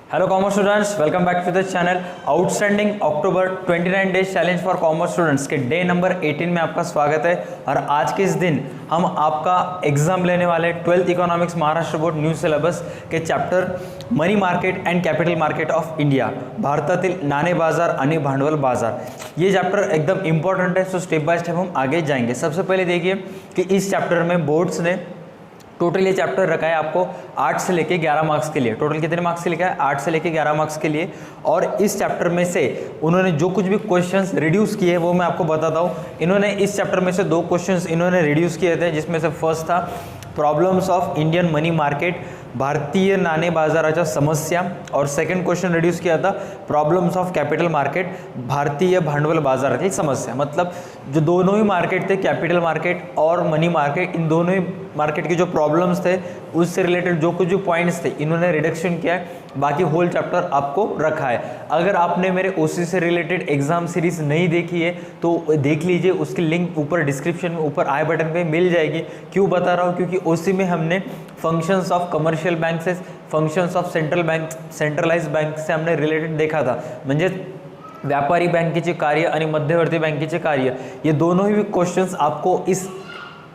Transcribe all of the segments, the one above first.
Hello commerce students, welcome back to the channel. Outstanding October 29 days challenge for commerce students के day number 18 में आपका स्वागत है। और आज के इस दिन हम आपका एग्जाम लेने वाले 12th economics Maharashtra board new syllabus के chapter money market and capital market of India, भारतातील नाणे बाजार आणि भांडवल बाजार, ये चैप्टर एकदम इंपॉर्टेंट है। सो स्टेप बाय स्टेप हम आगे जाएंगे। सबसे पहले देखिए कि इस चैप्टर में बोर्ड्स ने टोटल ये चैप्टर रखा है आपको 8 से लेके 11 मार्क्स के लिए। टोटल कितने मार्क्स से लिखा है? 8 से लेके 11 मार्क्स के लिए। और इस चैप्टर में से उन्होंने जो कुछ भी क्वेश्चंस रिड्यूस किए वो मैं आपको बताता हूँ। इन्होंने इस चैप्टर में से 2 क्वेश्चंस इन्होंने रिड्यूस किए थे, जिसमें से फर्स्ट था problems of Indian money market, भारतीय नाणे बाजाराच्या समस्या, और सेकंड क्वेश्चन रिड्यूस किया था प्रॉब्लम्स ऑफ कैपिटल मार्केट, भारतीय भांडवल बाजाराची समस्या। मतलब जो दोनों ही मार्केट थे, कैपिटल मार्केट और मनी मार्केट, इन दोनों ही मार्केट के जो प्रॉब्लम्स थे उससे रिलेटेड जो कुछ भी पॉइंट्स थे इन्होंने रिडक्शन किया है। बाकी होल चैप्टर आपको रखा है। अगर आपने मेरे ओसी से रिलेटेड एग्जाम सीरीज नहीं देखी है तो देख लीजिए, उसकी लिंक ऊपर डिस्क्रिप्शन में ऊपर आई बटन पे मिल जाएगी। क्यों बता रहा हूँ? क्योंकि ओसी में हमने फंक्शंस ऑफ कमर्शियल बैंक से, functions of central bank, centralize bank से हमने रिलेटेड देखा था। म्हणजे व्यापारी बँकेचे कार्य आणि मध्यवर्ती बँकेचे कार्य, ये दोनों ही क्वेश्चंस आपको इस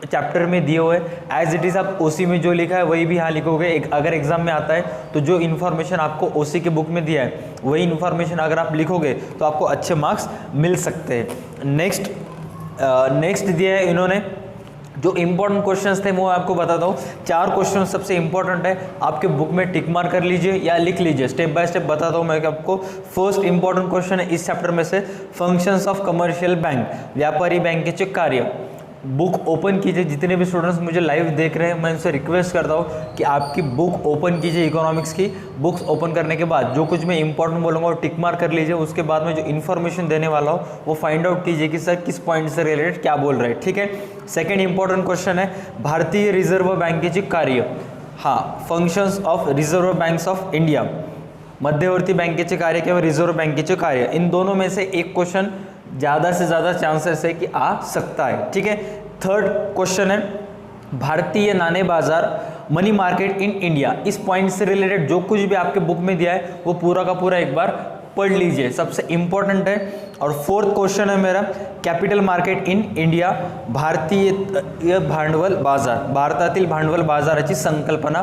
चैप्टर में दिए हुए। एज इट इज़ आप ओसी में जो लिखा है वही भी यहाँ लिखोगे। अगर एग्जाम में आता है तो जो इन्फॉर्मेशन आपको ओसी के बुक में दिया है वही इन्फॉर्मेशन अगर आप लिखोगे तो आपको अच्छे मार्क्स मिल सकते हैं। नेक्स्ट दिया है इन्होंने जो इंपॉर्टेंट क्वेश्चंस थे वो आपको बताता हूँ। 4 क्वेश्चन सबसे इंपॉर्टेंट है, आपके बुक में टिक मार्क कर लीजिए या लिख लीजिए। स्टेप बाय स्टेप बताता हूँ मैं आपको। फर्स्ट इंपॉर्टेंट क्वेश्चन है इस चैप्टर में से फंक्शंस ऑफ कमर्शियल बैंक, व्यापारी बैंकेचे कार्य। बुक ओपन कीजिए। जितने भी स्टूडेंट्स मुझे लाइव देख रहे हैं मैं उनसे रिक्वेस्ट करता हूँ कि आपकी बुक ओपन कीजिए। इकोनॉमिक्स की बुक्स ओपन करने के बाद जो कुछ मैं इंपॉर्टेंट बोलूँगा वो टिक मार्क कर लीजिए। उसके बाद में जो इन्फॉर्मेशन देने वाला हूँ वो फाइंड आउट कीजिए कि सर किस पॉइंट से रिलेटेड क्या बोल रहे हैं। ठीक है। सेकेंड इंपॉर्टेंट क्वेश्चन है भारतीय रिजर्व बँकेचे कार्य। हाँ, functions of reserve banks of India, मध्यवर्ती बँकेचे कार्य किंवा रिजर्व बँकेचे कार्य, इन दोनों में से एक क्वेश्चन ज़्यादा से ज़्यादा चांसेस है कि आ सकता है। ठीक है। थर्ड क्वेश्चन है भारतीय नाणे बाजार, मनी मार्केट इन इंडिया। इस पॉइंट से रिलेटेड जो कुछ भी आपके बुक में दिया है वो पूरा का पूरा एक बार पढ़ लीजिए, सबसे इंपॉर्टेंट है। और फोर्थ क्वेश्चन है मेरा कैपिटल मार्केट इन इंडिया, भारतीय भांडवल बाजार, भारतातील भांडवल बाजाराची संकल्पना,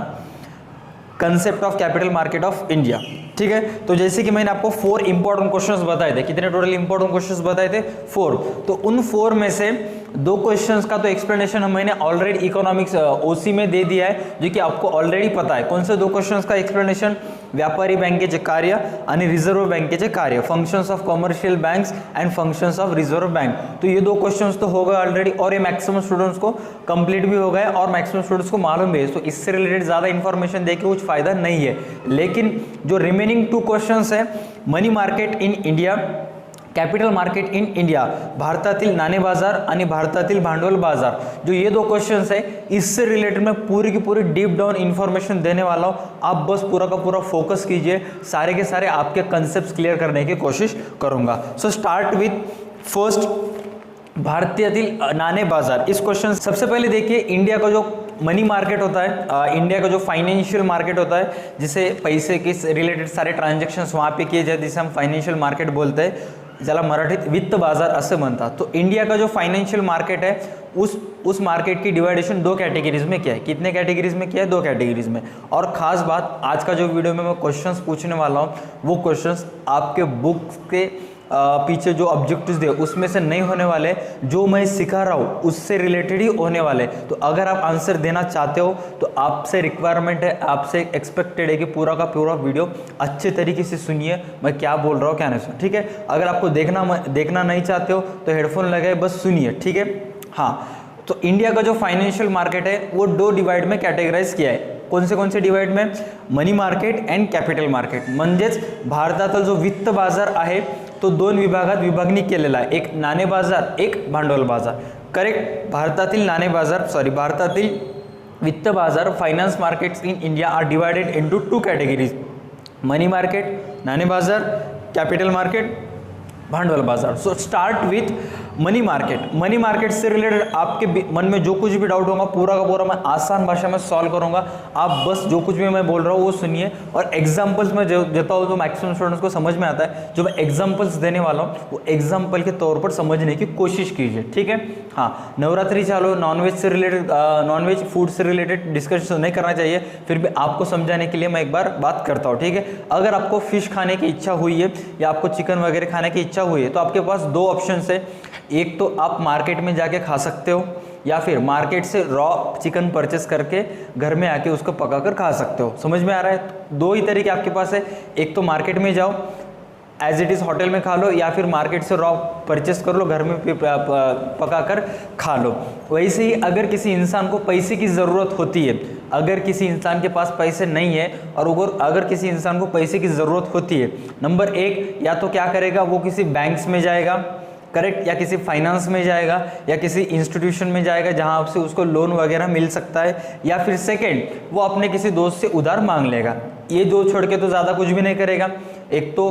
concept of capital market of India. ठीक है। तो जैसे कि मैंने आपको 4 इंपॉर्टेंट क्वेश्चंस बताए थे। कितने टोटल इंपॉर्टेंट क्वेश्चंस बताए थे? 4। तो उन 4 में से 2 क्वेश्चंस का तो एक्सप्लेनेशन मैंने ऑलरेडी इकोनॉमिक्स ओसी में दे दिया है, जो कि आपको ऑलरेडी पता है। कौन से 2 क्वेश्चंस का एक्सप्लेनेशन? व्यापारी बँकेचे कार्य आणि रिजर्व बँकेचे कार्य, functions of commercial banks and functions of reserve bank. तो ये 2 क्वेश्चंस तो हो गए ऑलरेडी, और ये मैक्सिमम स्टूडेंट्स को कंप्लीट भी हो गए और मैक्सिमम स्टूडेंट्स को मालूम भी है। तो इससे रिलेटेड ज़्यादा इन्फॉर्मेशन देके कुछ फायदा नहीं है। लेकिन जो रिमेनिंग 2 क्वेश्चंस है money market in India, capital market in India, भारतातील नाणे बाजार आणि भारतातील भांडवल बाजार, जो ये 2 क्वेश्चंस है इससे रिलेटेड मैं पूरी की पूरी डीप डाउन इन्फॉर्मेशन देने वाला हूँ। आप बस पूरा का पूरा फोकस कीजिए, सारे के सारे आपके कंसेप्ट क्लियर करने की कोशिश करूँगा। सो स्टार्ट विथ फर्स्ट भारतीय नाणे बाजार। इस क्वेश्चन सबसे पहले देखिए, इंडिया का जो मनी मार्केट होता है, इंडिया का जो फाइनेंशियल मार्केट होता है, जिसे पैसे के रिलेटेड सारे ट्रांजैक्शंस वहाँ पे किए जाते हैं, जिसे हम फाइनेंशियल मार्केट बोलते हैं, ज्याला मराठीत वित्त बाजार असे म्हणतात। तो इंडिया का जो फाइनेंशियल मार्केट है उस मार्केट की डिवाइडेशन 2 कैटेगरीज में किया है। कितने कैटेगरीज में किया है? 2 कैटेगरीज में। और खास बात, आज का जो वीडियो में मैं क्वेश्चंस पूछने वाला हूँ वो क्वेश्चंस आपके बुक के पीछे जो ऑब्जेक्टिव्स दिए उसमें से नहीं होने वाले, जो मैं सिखा रहा हूँ उससे रिलेटेड ही होने वाले। तो अगर आप आंसर देना चाहते हो तो आपसे रिक्वायरमेंट है, आपसे एक्सपेक्टेड है कि पूरा का पूरा वीडियो अच्छे तरीके से सुनिए, मैं क्या बोल रहा हूँ क्या नहीं सुन। ठीक है। अगर आपको देखना नहीं चाहते हो तो हेडफोन लगाए बस सुनिए। ठीक है। हाँ, तो इंडिया का जो फाइनेंशियल मार्केट है वो 2 डिवाइड में कैटेगराइज किया है। कौन से डिवाइड में? Money market and capital market. म्हणजेच भारतातील जो वित्त बाजार आहे तो 2 विभागात विभागणी केलेला आहे, एक नाणे बाजार, एक भांडवल बाजार। करेक्ट। भारतातील वित्त बाजार, finance markets in India are divided into 2 categories, money market, नाणे बाजार, कैपिटल मार्केट, भांडवल बाजार। So start with money market से रिलेटेड आपके मन में जो कुछ भी डाउट होगा पूरा का पूरा मैं आसान भाषा में सॉल्व करूंगा। आप बस जो कुछ भी मैं बोल रहा हूँ वो सुनिए, और एग्जांपल्स में जो देता हूँ तो मैक्सिमम स्टूडेंट्स को समझ में आता है। जो मैं एग्जांपल्स देने वाला हूँ वो एग्जांपल के तौर पर समझने की कोशिश कीजिए, ठीक है। हाँ, नवरात्रि चालू, नॉनवेज से रिलेटेड, नॉनवेज फूड से रिलेटेड डिस्कशन नहीं करना चाहिए, फिर भी आपको समझाने के लिए मैं एक बार बात करता हूँ, ठीक है। अगर आपको फिश खाने की इच्छा हुई है या आपको चिकन वगैरह खाने की इच्छा हुई है तो आपके पास दो ऑप्शन है। एक तो आप मार्केट में जाके खा सकते हो, या फिर मार्केट से रॉ चिकन परचेस करके घर में आके उसको पकाकर खा सकते हो। समझ में आ रहा है? दो ही तरीके आपके पास है, एक तो मार्केट में जाओ एज इट इज़ होटल में खा लो, या फिर मार्केट से रॉ परचेस कर लो, घर में पका कर खा लो। वैसे ही अगर किसी इंसान को पैसे की ज़रूरत होती है, अगर किसी इंसान के पास पैसे नहीं है और अगर किसी इंसान को पैसे की ज़रूरत होती है, नंबर एक या तो क्या करेगा, वो किसी बैंक्स में जाएगा, करेक्ट, या किसी फाइनेंस में जाएगा, या किसी इंस्टीट्यूशन में जाएगा जहां से उसको लोन वगैरह मिल सकता है, या फिर सेकंड वो अपने किसी दोस्त से उधार मांग लेगा। ये दो छोड़ के तो ज़्यादा कुछ भी नहीं करेगा। एक तो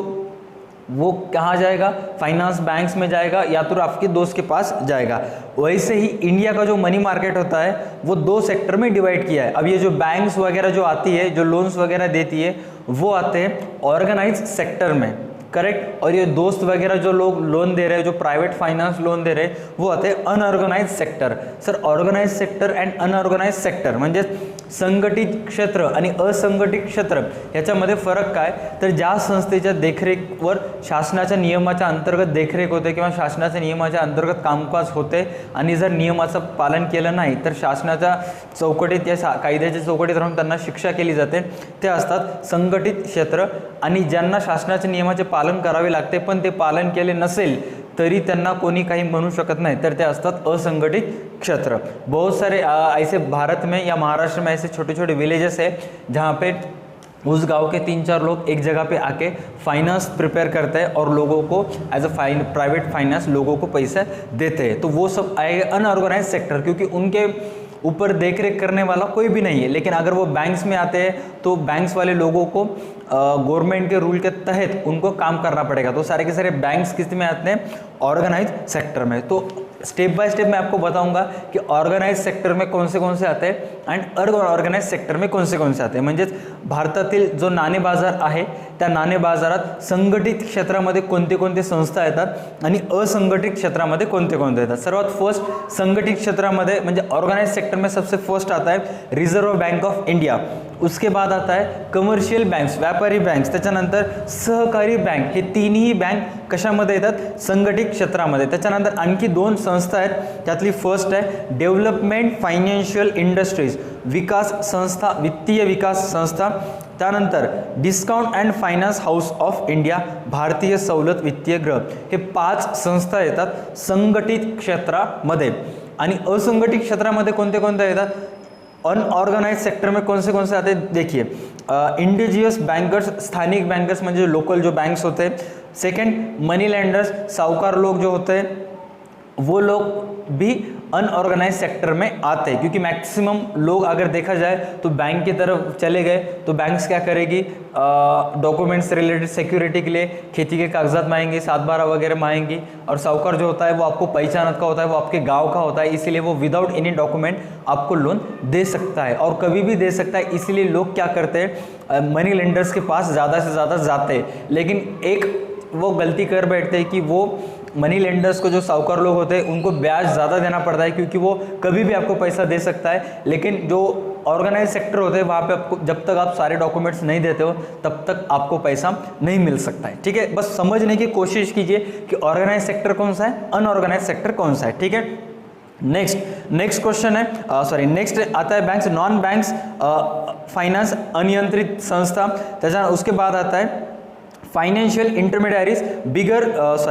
वो कहाँ जाएगा, फाइनेंस बैंक्स में जाएगा, या तो आपके दोस्त के पास जाएगा। वैसे ही इंडिया का जो मनी मार्केट होता है वो दो सेक्टर में डिवाइड किया है। अब ये जो बैंक्स वगैरह जो आती है, जो लोन्स वगैरह देती है, वो आते हैं ऑर्गेनाइज सेक्टर में, करेक्ट। और ये दोस्त वगैरह जो लोग लोन दे रहे हैं, जो प्राइवेट फाइनेंस लोन दे रहे हैं, वो आते हैं unorganize sector. Sir, organize sector and unorganize sector म्हणजे संघटित क्षेत्र आणि असंघटित क्षेत्र याच्यामध्ये फरक काय, तर ज्या संस्थेच्या देखरेखवर शासनाच्या नियमाच्या अंतर्गत देखरेख होते किंवा शासनाच्या नियमाच्या अंतर्गत कामकाज होते, आणि जर नियमाचं पालन केलं नाही तर शासनाच्या चौकटीत या कायद्याच्या चौकटीत राहून त्यांना शिक्षा केली जाते, ते असतात संघटित क्षेत्र। आणि ज्यांना शासनाच्या नियमाचे पालन करावे लागते पण ते पालन केले नसेल तरी त्यांना कोणी काही म्हणू शकत नाही, तर ते असतात असंगठित क्षेत्र। बहुत सारे ऐसे भारत में या महाराष्ट्र में ऐसे छोटे छोटे विलेजेस है जहाँ पे उस गांव के 3-4 लोग एक जगह पे आके फाइनेंस प्रिपेयर करते हैं और लोगों को एज अ प्राइवेट फाइनेंस लोगों को पैसा देते हैं। तो वो सब आएगा अनऑर्गेनाइज सेक्टर, क्योंकि उनके ऊपर देखरेख करने वाला कोई भी नहीं है। लेकिन अगर वो बैंक्स में आते हैं तो बैंक्स वाले लोगों को गवर्नमेंट के रूल के तहत उनको काम करना पड़ेगा। तो सारे के सारे बैंक्स किस में आते हैं, ऑर्गेनाइज सेक्टर में। तो स्टेप बाय स्टेप मैं आपको बताऊंगा कि ऑर्गेनाइज सेक्टर में कौन से आते हैं अँड अनऑर्गेनाइज सेक्टर में कौन से आते हैं। म्हणजेच भारतातील जो नाणे बाजार आहे त्या नाणे बाजारात संघटित क्षेत्रामध्ये कोणते कोणते संस्था येतात आणि असंघटित क्षेत्रामध्ये कोणते कोणते येतात। सर्वात फर्स्ट संघटित क्षेत्रामध्ये म्हणजे ऑर्गेनाइज सेक्टर में सबसे फर्स्ट आता है रिजर्व बैंक ऑफ इंडिया, उसके बाद आता है कमर्शियल बैंक्स, व्यापारी बैंक्स, त्याच्यानंतर सहकारी बैंक। हे तीनही बँक कशामध्ये येतात, संघटित क्षेत्रामध्ये। त्याच्यानंतर आणखी दोन संस्था आहेत, त्यातली फर्स्ट आहे डेव्हलपमेंट फायनान्शियल इंडस्ट्रीज, विकास संस्था, वित्तीय विकास संस्था। त्यानंतर discount and finance house of India, भारतीय सवलत वित्तीय गृह। हे 5 संस्था येतात संघटित क्षेत्रामध्ये। आणि असंघटित क्षेत्रामध्ये कोणते कोणते येतात, अनऑर्गेनाइज सेक्टर में कौन से आते हैं, देखिए इंडिजियस बैंकर्स, स्थानिक बैंकर्स म्हणजे लोकल जो बैंक्स होते हैं। सेकंड मनी लैंडर्स, साहूकार लोग जो होते हैं वो लोग भी अनऑर्गेनाइज सेक्टर में आते हैं, क्योंकि मैक्सिमम लोग अगर देखा जाए तो बैंक की तरफ चले गए तो बैंक्स क्या करेगी, डॉक्यूमेंट्स रिलेटेड सिक्योरिटी के लिए खेती के कागजात मांगेंगे, 7/12 वगैरह मांगेंगी। और साहूकार जो होता है वो आपको पहचानत का होता है, वो आपके गांव का होता है, इसीलिए वो विदाउट एनी डॉक्यूमेंट आपको लोन दे सकता है और कभी भी दे सकता है। इसीलिए लोग क्या करते हैं, मनी लेंडर्स के पास ज़्यादा से ज़्यादा जाते हैं। लेकिन एक वो गलती कर बैठते हैं कि वो मनी लेंडर्स को, जो साहूकार लोग होते हैं, उनको ब्याज ज़्यादा देना पड़ता है, क्योंकि वो कभी भी आपको पैसा दे सकता है। लेकिन जो ऑर्गेनाइज सेक्टर होते हैं वहाँ पे आपको, जब तक आप सारे डॉक्यूमेंट्स नहीं देते हो तब तक आपको पैसा नहीं मिल सकता है। ठीक है, बस समझने की कोशिश कीजिए कि ऑर्गेनाइज सेक्टर कौन सा है, अनऑर्गेनाइज सेक्टर कौन सा है। ठीक है, नेक्स्ट क्वेश्चन है, नेक्स्ट आता है बैंक्स, नॉन बैंक्स फाइनेंस अनियंत्रित संस्था। त्याच्या उसके बाद आता है फाइनेंशियल इंटरमीडियरीज,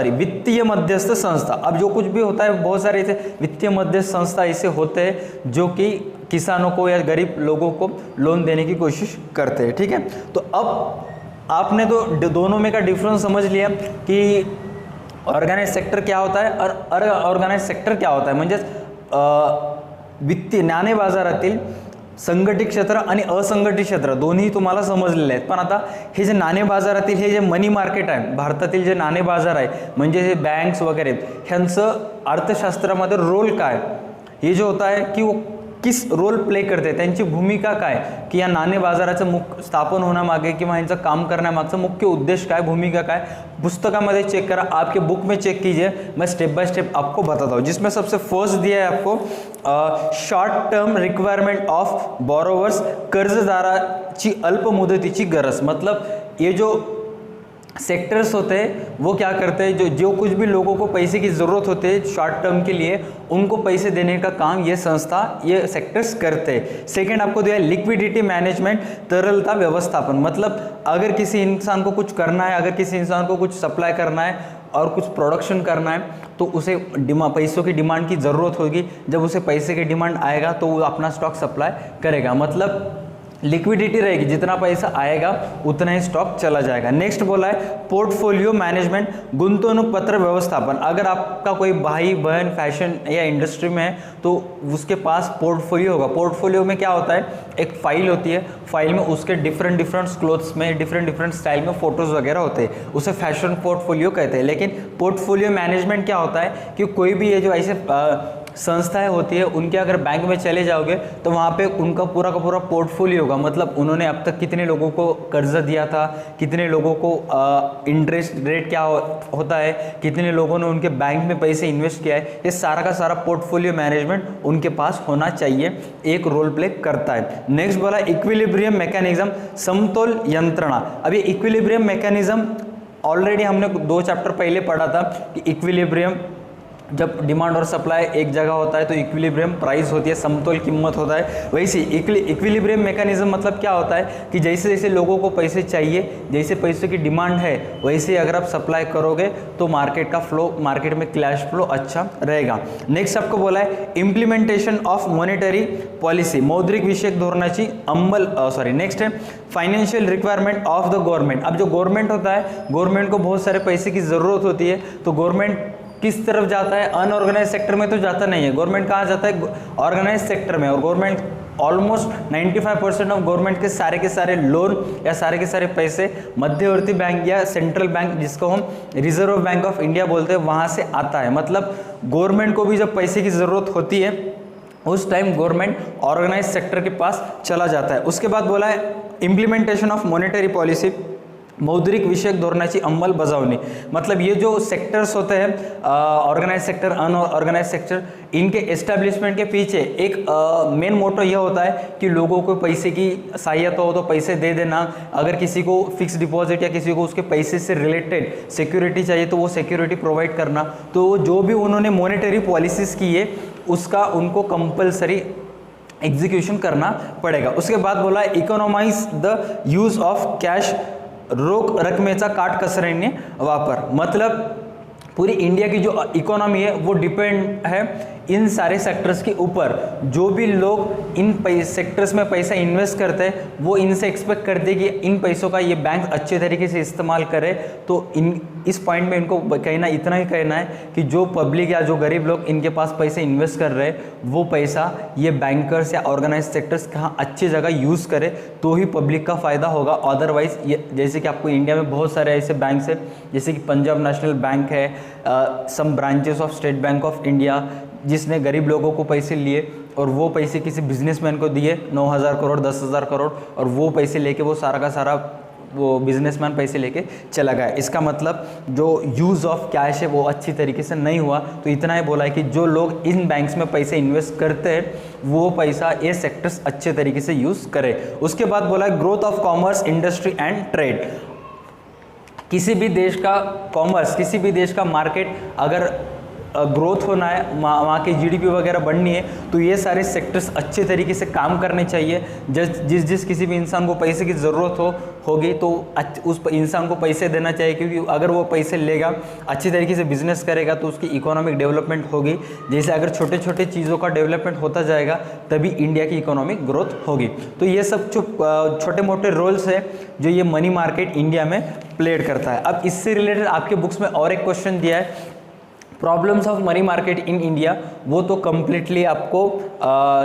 वित्तीय मध्यस्थ संस्था। अब जो कुछ भी होता है, बहुत सारे ऐसे वित्तीय मध्यस्थ संस्था ऐसे होते हैं जो कि किसानों को या गरीब लोगों को लोन देने की कोशिश करते हैं। ठीक है, तो अब आपने तो दोनों में का डिफरेंस समझ लिया कि ऑर्गेनाइज सेक्टर क्या होता है और ऑर्गेनाइज सेक्टर क्या होता है। म्हणजे वित्तीय नाणे बाजारातील संघटित क्षेत्र आणि असंघटित क्षेत्र दोन्ही तुम्हाला समजलेले आहेत. पण आता हे जे नाणे बाजारातील हे जे मनी मार्केट आहे, भारतातील जे नाणे बाजार आहे म्हणजे हे बँक्स वगैरे, ह्यांचं अर्थशास्त्रामध्ये रोल काय, हे जो होता है की वो किस रोल प्ले करते, त्यांची भूमिका काय, की या नाणे बाजाराचं स्थापन होण्यामागे किंवा यांचं काम करण्यामागचं मुख्य उद्देश काय, भूमिका काय, पुस्तकामध्ये चेक करा, आपके बुक में चेक कीजिए, मैं स्टेप बाय स्टेप आपको बताता हूँ. जिसमें सबसे फर्स्ट दिया है आपको short term requirement of borrowers, कर्जदाराची अल्प मुदतीची गरज. मतलब ये जो सेक्टर्स होते हैं वो क्या करते हैं, जो कुछ भी लोगों को पैसे की ज़रूरत होती है शॉर्ट टर्म के लिए, उनको पैसे देने का काम ये संस्था, ये सेक्टर्स करते हैं. सेकंड आपको दिया लिक्विडिटी मैनेजमेंट, तरलता व्यवस्थापन. मतलब अगर किसी इंसान को कुछ करना है, अगर किसी इंसान को कुछ सप्लाई करना है और कुछ प्रोडक्शन करना है तो उसे पैसों की डिमांड की ज़रूरत होगी. जब उसे पैसे की डिमांड आएगा तो वो अपना स्टॉक सप्लाई करेगा. मतलब लिक्विडिटी रहेगी, जितना पैसा आएगा उतना ही स्टॉक चला जाएगा. नेक्स्ट बोला है पोर्टफोलियो मैनेजमेंट, गुंतवणूक पत्र व्यवस्थापन. अगर आपका कोई भाई बहन फैशन या इंडस्ट्री में है तो उसके पास पोर्टफोलियो होगा. पोर्टफोलियो में क्या होता है, एक फाइल होती है, फाइल में उसके डिफरेंट क्लोथ्स में डिफरेंट स्टाइल में फोटोज़ वगैरह होते हैं, उसे फैशन पोर्टफोलियो कहते हैं. लेकिन पोर्टफोलियो मैनेजमेंट क्या होता है कि कोई भी ये जो ऐसे संस्थाएं होती है उनके अगर बैंक में चले जाओगे तो वहाँ पे उनका पूरा का पूरा पोर्टफोलियो होगा. मतलब उन्होंने अब तक कितने लोगों को कर्जा दिया था, कितने लोगों को इंटरेस्ट रेट क्या होता है, कितने लोगों ने उनके बैंक में पैसे इन्वेस्ट किया है, ये सारा का सारा पोर्टफोलियो मैनेजमेंट उनके पास होना चाहिए, एक रोल प्ले करता है. नेक्स्ट बोला इक्विलिब्रियम मैकेनिज्म, समतोल यंत्रणा. अब ये इक्विलिब्रियम मैकेनिज्म ऑलरेडी हमने 2 चैप्टर पहले पढ़ा था कि इक्विलिब्रियम, जब डिमांड और सप्लाई एक जगह होता है तो इक्विलिब्रियम प्राइस होती है, समतोल कीमत होता है. वैसे इक्विलिब्रियम मैकेनिज्म मतलब क्या होता है कि जैसे जैसे लोगों को पैसे चाहिए, जैसे पैसों की डिमांड है, वैसे अगर आप सप्लाई करोगे तो मार्केट का फ्लो, मार्केट में कैश फ्लो अच्छा रहेगा. नेक्स्ट आपको बोला है इम्प्लीमेंटेशन ऑफ मॉनेटरी पॉलिसी, मौद्रिक विषयक धोरणाची नेक्स्ट है financial requirement of the government. अब जो गवर्नमेंट होता है, गवर्नमेंट को बहुत सारे पैसे की ज़रूरत होती है, तो गवर्नमेंट किस तरफ जाता है, अनऑर्गेनाइज सेक्टर में तो जाता नहीं है. गवर्नमेंट कहाँ जाता है, ऑर्गेनाइज सेक्टर में. और गवर्नमेंट ऑलमोस्ट 95% ऑफ गवर्नमेंट के सारे लोन या सारे के सारे पैसे मध्यवर्ती बैंक या सेंट्रल बैंक, जिसको हम रिजर्व बैंक ऑफ इंडिया बोलते हैं, वहाँ से आता है. मतलब गवर्नमेंट को भी जब पैसे की ज़रूरत होती है उस टाइम गवर्नमेंट ऑर्गेनाइज सेक्टर के पास चला जाता है. उसके बाद बोला है इम्प्लीमेंटेशन ऑफ मॉनेटरी पॉलिसी, मौद्रिक विषयक धोरणाची अंमलबजावणी. मतलब ये जो सेक्टर्स होते हैं, ऑर्गेनाइज सेक्टर, अनऑर्गेनाइज सेक्टर, इनके एस्टेब्लिशमेंट के पीछे एक मेन मोटो यह होता है कि लोगों को पैसे की सहायता हो तो पैसे दे देना. अगर किसी को फिक्स डिपॉजिट या किसी को उसके पैसे से रिलेटेड सिक्योरिटी चाहिए तो वो सिक्योरिटी प्रोवाइड करना. तो जो भी उन्होंने मॉनेटरी पॉलिसीज़ की है उसका उनको कंपलसरी एग्जीक्यूशन करना पड़ेगा. उसके बाद बोला इकोनॉमाइज द यूज़ ऑफ कैश, रोख रकमेचा काटकसरीने वापर. मतलब पूरी इंडिया की जो इकोनॉमी है वो डिपेंड है इन सारे सेक्टर्स के ऊपर. जो भी लोग इन सेक्टर्स में पैसा इन्वेस्ट करते हैं वो इनसे एक्सपेक्ट करते हैं कि इन पैसों का ये बैंक अच्छे तरीके से इस्तेमाल करे. तो इस पॉइंट में इनको कहना इतना ही कहना है कि जो पब्लिक या जो गरीब लोग इनके पास पैसे इन्वेस्ट कर रहे हैं वो पैसा ये बैंकर्स या ऑर्गेनाइज सेक्टर्स कहाँ अच्छी जगह यूज़ करे तो ही पब्लिक का फ़ायदा होगा. अदरवाइज ये जैसे कि आपको इंडिया में बहुत सारे ऐसे बैंक्स हैं, जैसे कि पंजाब नेशनल बैंक है, some branches of State Bank of India, जिसने गरीब लोगों को पैसे लिए और वो पैसे किसी बिजनेसमैन को दिए 9,000 करोड़ 10,000 करोड़, और वो पैसे लेके वो सारा का सारा वो बिजनेसमैन पैसे लेके चला गया. इसका मतलब जो यूज़ ऑफ कैश है वो अच्छी तरीके से नहीं हुआ. तो इतना ही बोला है कि जो लोग इन बैंक्स में पैसे इन्वेस्ट करते हैं वो पैसा ये सेक्टर्स अच्छे तरीके से यूज़ करें. उसके बाद बोला है growth of commerce, industry and trade. किसी भी देश का कॉमर्स, किसी भी देश का मार्केट अगर ग्रोथ होना है, वहाँ की जीडीपी वगैरह बढ़नी है, तो ये सारे सेक्टर्स अच्छे तरीके से काम करने चाहिए. जिस किसी भी इंसान को पैसे की ज़रूरत होगी तो उस इंसान को पैसे देना चाहिए, क्योंकि अगर वो पैसे लेगा, अच्छी तरीके से बिजनेस करेगा तो उसकी इकोनॉमिक डेवलपमेंट होगी. जैसे अगर छोटे छोटे चीज़ों का डेवलपमेंट होता जाएगा तभी इंडिया की इकोनॉमिक ग्रोथ होगी. तो ये सब जो छोटे मोटे रोल्स है जो ये मनी मार्केट इंडिया में प्ले करता है. अब इससे रिलेटेड आपके बुक्स में और एक क्वेश्चन दिया है problems of money market in India, वो तो कम्प्लीटली आपको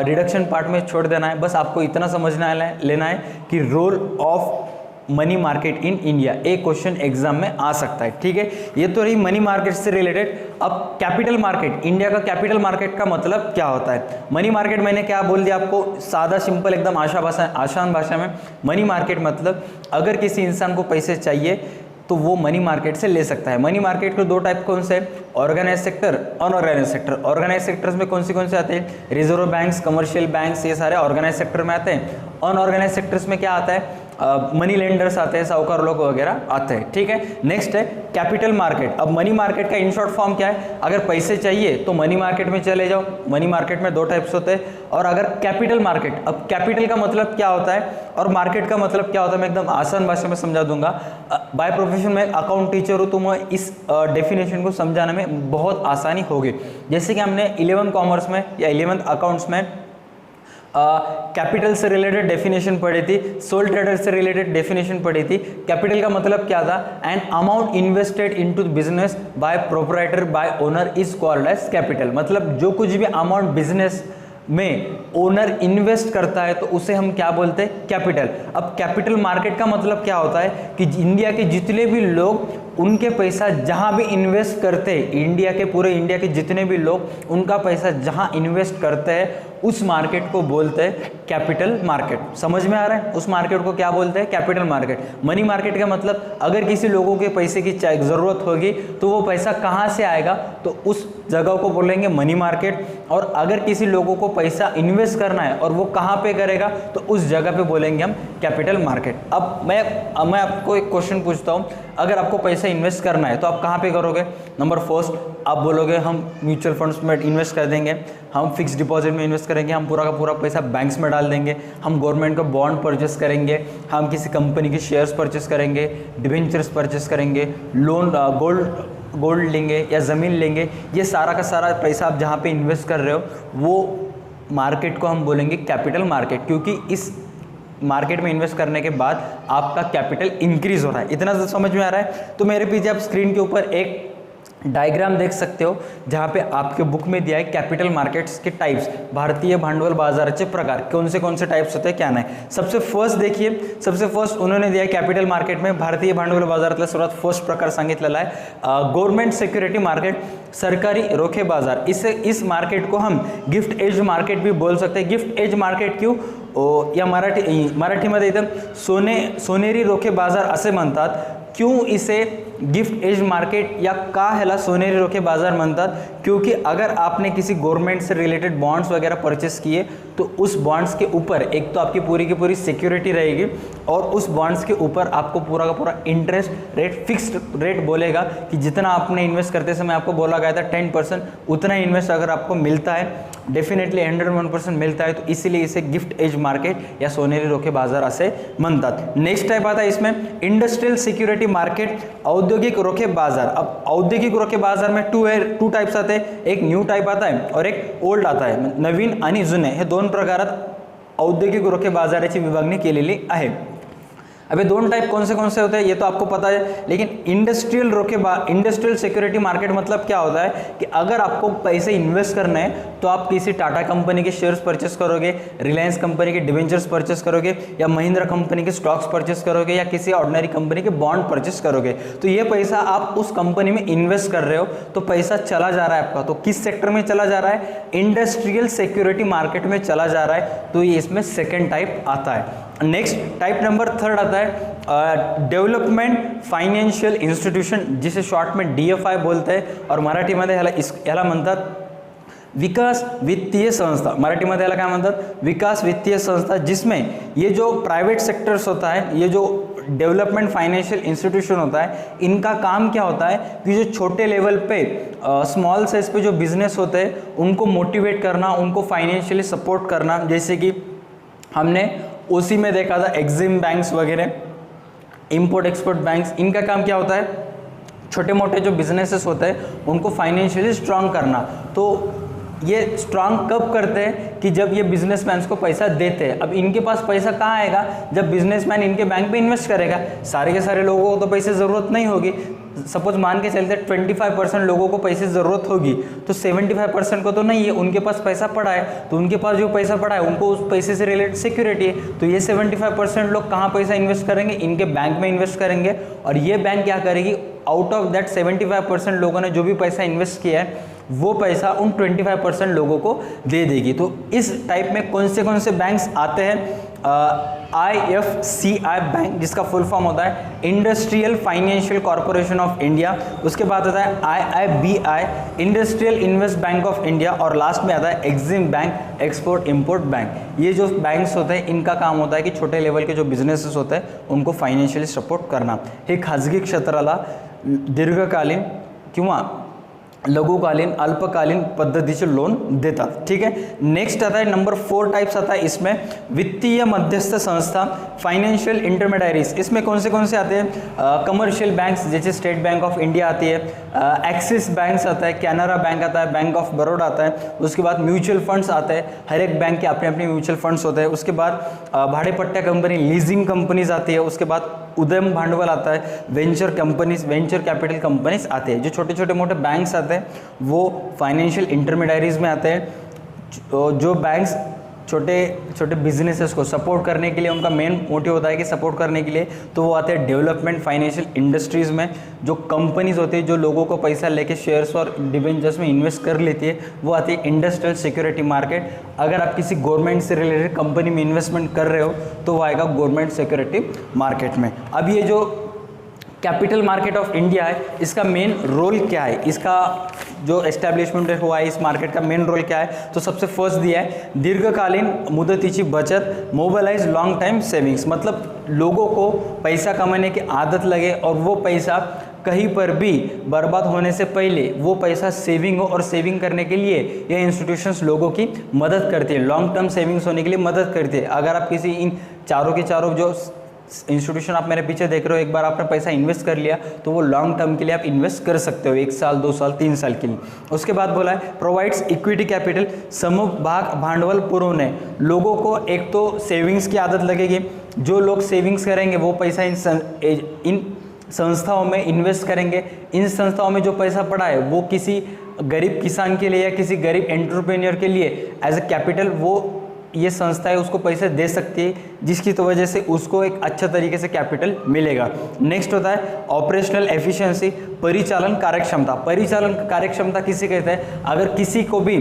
रिडक्शन पार्ट में छोड़ देना है। बस आपको इतना समझना लेना है कि role of money market in India, एक क्वेश्चन एग्जाम में आ सकता है, ठीक है। ये तो रही मनी मार्केट से रिलेटेड। अब कैपिटल मार्केट, इंडिया का कैपिटल मार्केट का मतलब क्या होता है? मनी मार्केट मैंने क्या बोल दिया आपको, सादा सिंपल एकदम आसान भाषा में। मनी मार्केट मतलब अगर किसी इंसान को पैसे चाहिए तो वो मनी मार्केट से ले सकता है। मनी मार्केट के दो टाइप कौन से? Organize sector, unorganize sector. Organize sectors में कौन से आते हैं? रिजर्व बैंक्स, कमर्शियल बैंक्स, ये सारे ऑर्गेनाइज सेक्टर में आते हैं। अनऑर्गेनाइज सेक्टर्स में क्या आता है? मनी लेंडर्स आते हैं, साहूकार लोग वगैरह आते हैं, ठीक है। नेक्स्ट है कैपिटल मार्केट। अब मनी मार्केट का इन शॉर्ट फॉर्म क्या है? अगर पैसे चाहिए तो मनी मार्केट में चले जाओ। मनी मार्केट में दो टाइप्स होते हैं। और अगर कैपिटल मार्केट, अब कैपिटल का मतलब क्या होता है और मार्केट का मतलब क्या होता है, मैं एकदम आसान भाषा में समझा दूंगा। बाय प्रोफेशन में अकाउंट टीचर हूँ तो मैं इस डेफिनेशन को समझाने में बहुत आसानी होगी। जैसे कि हमने 11th कॉमर्स में या 11th अकाउंट्स में कैपिटल से रिलेटेड डेफिनेशन पढ़ी थी, सोल ट्रेडर से रिलेटेड डेफिनेशन पढ़ी थी। कैपिटल का मतलब क्या था? An amount invested into business by proprietor by owner is called as capital. मतलब जो कुछ भी अमाउंट बिजनेस में ओनर इन्वेस्ट करता है तो उसे हम क्या बोलते हैं? कैपिटल। अब कैपिटल मार्केट का मतलब क्या होता है कि इंडिया के जितने भी लोग उनके पैसा जहां भी इन्वेस्ट करते हैं, इंडिया के पूरे इंडिया के जितने भी लोग उनका पैसा जहां इन्वेस्ट करते हैं उस मार्केट को बोलते हैं कैपिटल मार्केट। समझ में आ रहा है? उस मार्केट को क्या बोलते हैं? Capital market. मनी मार्केट का मतलब अगर किसी लोगों के पैसे की जरूरत होगी तो वो पैसा कहाँ से आएगा, तो उस जगह को बोलेंगे मनी मार्केट। और अगर किसी लोगों को पैसा इन्वेस्ट करना है और वो कहाँ पे करेगा तो उस जगह पे बोलेंगे हम कैपिटल मार्केट। अब मैं आपको एक क्वेश्चन पूछता हूँ, अगर आपको पैसा इन्वेस्ट करना है तो आप कहाँ पे करोगे? नंबर फर्स्ट आप बोलोगे हम म्यूचुअल फंड्स में इन्वेस्ट कर देंगे, हम फिक्स डिपॉजिट में इन्वेस्ट करेंगे, हम पूरा का पूरा पैसा बैंक्स में डाल देंगे, हम गवर्नमेंट का बॉन्ड परचेस करेंगे, हम किसी कंपनी के शेयर्स परचेस करेंगे, डिबेंचर्स परचेस करेंगे, लोन गोल्ड लेंगे या ज़मीन लेंगे। ये सारा का सारा पैसा आप जहाँ पे इन्वेस्ट कर रहे हो वो मार्केट को हम बोलेंगे कैपिटल मार्केट, क्योंकि इस मार्केट में इन्वेस्ट करने के बाद आपका कैपिटल इंक्रीज हो रहा है। इतना तो समझ में आ रहा है? तो मेरे पीछे आप स्क्रीन के ऊपर एक डायग्राम देख सकते हो जहाँ पे आपके बुक में दिया है कैपिटल मार्केट्स के टाइप्स, भारतीय भांडवल बाजाराचे प्रकार, कौन से टाइप्स होते हैं क्या नाही। सबसे फर्स्ट देखिए, सबसे फर्स्ट उन्होंने दिया है कैपिटल मार्केट में भारतीय भांडवल बाजारातला सर्वात फर्स्ट प्रकार सांगितलेला आहे गवर्नमेंट सिक्युरिटी मार्केट, सरकारी रोखे बाजार। इस मार्केट को हम गिफ्ट एज मार्केट भी बोल सकते हैं। गिफ्ट एज मार्केट क्यों? या मराठीमध्ये इथं सोनेरी रोखे बाजार असे म्हणतात। क्यों इसे गिफ्ट एज मार्केट या का ह्याला सोनेरी रोखे बाजार म्हणतात? क्योंकि अगर आपने किसी गवर्नमेंट से रिलेटेड बॉन्ड्स वगैरह परचेस किए तो उस बॉन्ड्स के ऊपर एक तो आपकी पूरी की पूरी सिक्योरिटी रहेगी और उस बॉन्ड्स के ऊपर आपको पूरा का पूरा इंटरेस्ट रेट, फिक्स्ड रेट बोलेगा कि जितना आपने इन्वेस्ट करते समय आपको बोला गया था 10%, उतना इन्वेस्ट अगर आपको मिलता है, डेफिनेटली 101% मिलता है, तो इसीलिए इसे गिफ्ट एज मार्केट या सोनेरी रोखे बाजार असे म्हणतात। नेक्स्ट टाइप आता है इसमें इंडस्ट्रियल सिक्योरिटी मार्केट, औद्योगिक रोखे बाजार। अब औद्योगिक रोखे बाजार में टू टाइप्स आते हैं, एक न्यू टाइप आता है और एक ओल्ड आता है, नवीन आणि जुने, हे दोन प्रकारात औद्योगिक रोखे बाजाराची विभागणी केलेली आहे। अबे दोन टाइप कौन से होते हैं ये तो आपको पता है, लेकिन इंडस्ट्रियल सिक्योरिटी मार्केट मतलब क्या होता है कि अगर आपको पैसे इन्वेस्ट करने हैं तो आप किसी टाटा कंपनी के शेयर्स परचेस करोगे, रिलायंस कंपनी के डिवेंचर्स परचेस करोगे या महिंद्रा कंपनी के स्टॉक्स परचेस करोगे या किसी ऑर्डिनरी कंपनी के बॉन्ड परचेस करोगे, तो ये पैसा आप उस कंपनी में इन्वेस्ट कर रहे हो तो पैसा चला जा रहा है आपका। तो किस सेक्टर में चला जा रहा है? इंडस्ट्रियल सिक्योरिटी मार्केट में चला जा रहा है, तो ये इसमें सेकेंड टाइप आता है। नेक्स्ट टाइप नंबर थर्ड आता है डेव्हलपमेंट फायनान्शियल इन्स्टिट्यूशन, जिसे शॉर्ट में DFI बोलते हैं और मराठीमध्ये ह्याला म्हणतात विकास वित्तीय संस्था। मराठीमध्ये ह्याला काय म्हणतात? विकास वित्तीय संस्था, जिसमें ये जो प्राइवेट सेक्टर्स होता है, ये जो डेवलपमेंट फाइनेंशियल इंस्टीट्यूशन होता है, इनका काम क्या होता है कि जो छोटे लेवल पे स्मॉल साइज पे जो बिजनेस होते हैं उनको मोटिवेट करना, उनको फाइनेंशियली सपोर्ट करना। जैसे कि हमने OC में देखा था एक्सिम बैंक्स वगैरह, इंपोर्ट एक्सपोर्ट बैंक्स, इनका काम क्या होता है? छोटे मोटे जो बिजनेसेस होते हैं उनको फाइनेंशियली स्ट्रांग करना। तो ये स्ट्रांग कब करते हैं कि जब ये बिजनेसमैन को पैसा देते हैं। अब इनके पास पैसा कहाँ आएगा? जब बिजनेसमैन इनके बैंक पे इन्वेस्ट करेगा। सारे के सारे लोगों को तो पैसे ज़रूरत नहीं होगी, सपोज मान के चलते 25% लोगों को पैसे ज़रूरत होगी, तो 75% को तो नहीं है, उनके पास पैसा पड़ा है, तो उनके पास जो पैसा पड़ा है उनको उस पैसे से रिलेटेड सिक्योरिटी है। तो ये 75% लोग कहाँ पैसा इन्वेस्ट करेंगे, इनके बैंक में इन्वेस्ट करेंगे, और ये बैंक क्या करेगी, आउट ऑफ दैट 75% लोगों ने जो भी पैसा इन्वेस्ट किया है वो पैसा उन 25% लोगों को दे देगी। तो इस टाइप में कौन से बैंक्स आते हैं, IFCI बैंक, जिसका फुल फॉर्म होता है industrial financial corporation of India, उसके बाद आता है IIBI industrial invest bank of India, और लास्ट में आता है Exim bank export import bank. ये जो बैंक्स होते हैं इनका काम होता है की छोटे लेवल के जो बिझनेसेस होते हैं उनको फायनान्शियली सपोर्ट करना। हे खाजगी क्षेत्राला दीर्घकालीन किंवा लघुकालीन अल्पकालीन पद्धतीचे लोन देतात। ठीक है, नेक्स्ट आता है नंबर 4 टाइप्स आता है इसमें, वित्तीय मध्यस्थ संस्था फाइनेंशियल इंटरमीडियरीज। इसमें कौन से आते हैं, कमर्शियल बैंक्स जैसे स्टेट बैंक ऑफ इंडिया आती है, एक्सिस बैंक्स आता है, कैनरा बैंक आता है, बैंक ऑफ बड़ौदा आता है, उसके बाद म्यूचुअल फंड्स आते हैं, हर एक बैंक के अपने अपने म्यूचुअल फंड्स होते हैं, उसके बाद भाड़े पट्टा कंपनी लीजिंग कंपनीज आती है, उसके बाद उद्यम भांडवल आता है, venture companies venture capital companies आते हैं। जो छोटे छोटे मोटे बैंक्स आते हैं वो फाइनेंशियल इंटरमीडियरीज में आते हैं। जो बैंक्स छोटे छोटे बिजनेसेस को सपोर्ट करने के लिए, उनका मेन मोटिव होता है कि सपोर्ट करने के लिए, तो वो आते हैं डेवलपमेंट फाइनेंशियल इंडस्ट्रीज़ में। जो कंपनीज होती है जो लोगों को पैसा लेके शेयर्स और डिबेंचर्स में इन्वेस्ट कर लेती है वो आती है इंडस्ट्रियल सिक्योरिटी मार्केट। अगर आप किसी गवर्नमेंट से रिलेटेड कंपनी में इन्वेस्टमेंट कर रहे हो तो वो आएगा गवर्नमेंट सिक्योरिटी मार्केट में। अब ये जो कैपिटल मार्केट ऑफ इंडिया है इसका मेन रोल क्या है, इसका जो एस्टैब्लिशमेंट हुआ है इस मार्केट का मेन रोल क्या है, तो सबसे फर्स्ट दिया है दीर्घकालीन मुदतीची बचत, मोबाइलाइज लॉन्ग टाइम सेविंग्स। मतलब लोगों को पैसा कमाने की आदत लगे और वो पैसा कहीं पर भी बर्बाद होने से पहले वो पैसा सेविंग हो, और सेविंग करने के लिए ये इंस्टीट्यूशंस लोगों की मदद करती है, लॉन्ग टर्म सेविंग्स होने के लिए मदद करती है। अगर आप किसी इन चारों के चारों जो इंस्टीट्यूशन आप मेरे पीछे देख रहे हो, एक बार आपने पैसा इन्वेस्ट कर लिया तो वो लॉन्ग टर्म के लिए आप इन्वेस्ट कर सकते हो, 1 साल 2 साल 3 साल के लिए। उसके बाद बोला है प्रोवाइड्स इक्विटी कैपिटल, समभाग भांडवल पुरवने। लोगों को एक तो सेविंग्स की आदत लगेगी, जो लोग सेविंग्स करेंगे वो पैसा इन संस्थाओं में इन्वेस्ट करेंगे। इन संस्थाओं में जो पैसा पड़ा है वो किसी गरीब किसान के लिए या किसी गरीब एंटरप्रेन्योर के लिए एज ए कैपिटल वो ये संस्था है उसको पैसे दे सकती है, जिसकी तो वजह से उसको एक अच्छा तरीके से कैपिटल मिलेगा। नेक्स्ट होता है ऑपरेशनल एफिशिएंसी, परिचालन कार्यक्षमता। परिचालन कार्यक्षमता किसे कहते हैं, अगर किसी को भी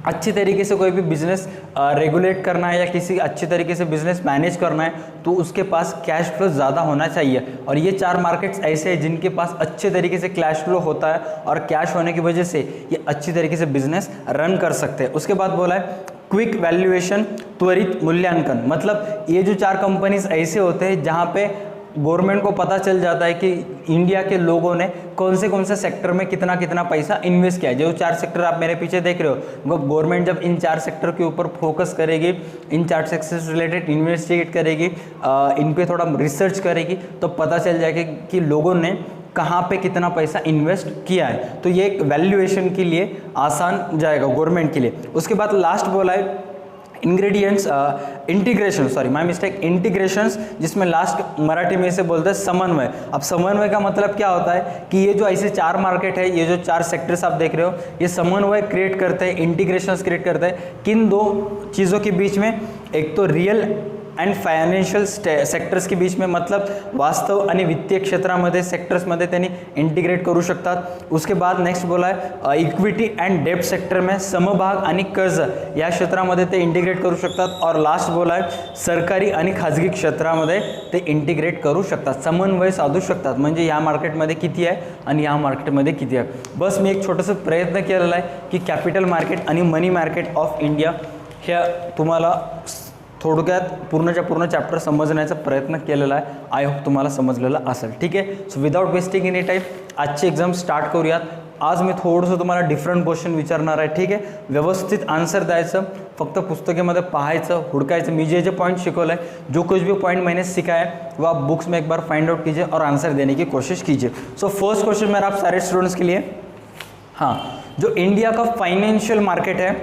अच्छी तरीके से कोई भी बिजनेस रेगुलेट करना है या किसी अच्छी तरीके से बिजनेस मैनेज करना है तो उसके पास कैश फ्लो ज़्यादा होना चाहिए। और ये 4 मार्केट्स ऐसे हैं जिनके पास अच्छे तरीके से कैश फ्लो होता है और कैश होने की वजह से ये अच्छी तरीके से बिजनेस रन कर सकते हैं। उसके बाद बोला है क्विक वैल्यूएशन, त्वरित मूल्यांकन। मतलब ये जो 4 कंपनीज ऐसे होते हैं जहाँ पे गवर्नमेंट को पता चल जाता है कि इंडिया के लोगों ने कौन से सेक्टर में कितना कितना पैसा इन्वेस्ट किया है। जो 4 सेक्टर आप मेरे पीछे देख रहे हो, गवर्नमेंट जब इन 4 सेक्टर के ऊपर फोकस करेगी, इन 4 सेक्टर से रिलेटेड इन्वेस्टिगेट करेगी, इन पे थोड़ा रिसर्च करेगी, तो पता चल जाएगा कि लोगों ने कहाँ पे कितना पैसा इन्वेस्ट किया है। तो ये एक वैल्यूएशन के लिए आसान जाएगा गवर्नमेंट के लिए। उसके बाद लास्ट बोला है ingredients integration, sorry my mistake, integrations, जिसमें लास्ट मराठी में इसे बोलते हैं समन्वय। अब समन्वय का मतलब क्या होता है कि ये जो ऐसे 4 मार्केट है, ये जो 4 सेक्टर्स आप देख रहे हो, ये समन्वय क्रिएट करते हैं, इंटीग्रेशंस क्रिएट करते हैं किन 2 चीज़ों के बीच में, एक तो रियल अँड फायनान्शियल सेक्टर्स के बीच में, मतलब वास्तव आणि वित्तीय क्षेत्रामध्ये सेक्टर्समध्ये त्यांनी इंटिग्रेट करू शकतात। उसके बाद नेक्स्ट बोला है इक्विटी अँड डेब्ट सेक्टर में समभाग आणि कर्ज या क्षेत्रामध्ये ते इंटिग्रेट करू शकतात। और लास्ट बोला है सरकारी आणि खाजगी क्षेत्रामध्ये ते इंटिग्रेट करू शकतात, समन्वय साधू शकतात। म्हणजे या मार्केटमध्ये किती आहे आणि या मार्केटमध्ये किती आहे। बस मी एक छोटंसं प्रयत्न केलेला आहे की कॅपिटल मार्केट आणि मनी मार्केट ऑफ इंडिया ह्या तुम्हाला थोडक्यात पूर्णच्या पूर्ण चॅप्टर समजण्याचा प्रयत्न केलेला आहे। आय होप तुम्हाला समजलेलं असेल। ठीक आहे, so without wasting any time आजची एक्झाम स्टार्ट करूयात। आज मी थोडंसं तुम्हाला डिफरंट क्वेश्चन विचारणार आहे। ठीक आहे, व्यवस्थित आंसर द्यायचं, फक्त पुस्तकेमध्ये पाहायचं, हुडकायचं। मी जे पॉइंट शिकवलं है, जो कुछ भी पॉइंट मैंने सिखाया है वो आप बुक्स में एक बार फाइंड आउट कीजिए और आंसर देने की कोशिश कीजिए। सो फर्स्ट क्वेश्चन मेरा आप सारे स्टूडेंट्स के लिए, हाँ, जो इंडिया का फाइनेंशियल मार्केट है,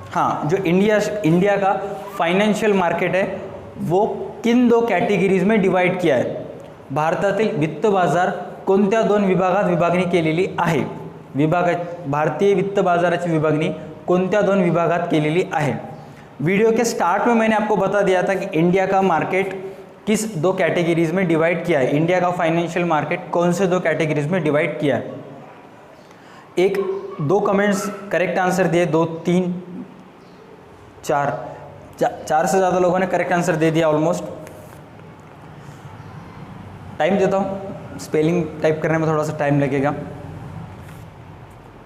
हाँ, जो इंडिया का फाइनेंशियल मार्केट है वो किन 2 कैटेगरीज में डिवाइड किया है। भारतातील वित्त बाजार कोणत्या दोन विभागात विभागणी केलेली आहे? भारतीय वित्त बाजाराची विभागणी कोणत्या दोन विभागात केलेली आहे? वीडियो के स्टार्ट में मैंने आपको बता दिया था कि इंडिया का मार्केट किस दो कैटेगरीज में डिवाइड किया है। इंडिया का फाइनेंशियल मार्केट कौन से दो कैटेगरीज में डिवाइड किया है? एक दो कमेंट्स करेक्ट आंसर दिए, 2 3 4 से ज़्यादा लोगों ने करेक्ट आंसर दे दिया ऑलमोस्ट। टाइम देता हूँ, स्पेलिंग टाइप करने में थोड़ा सा टाइम लगेगा।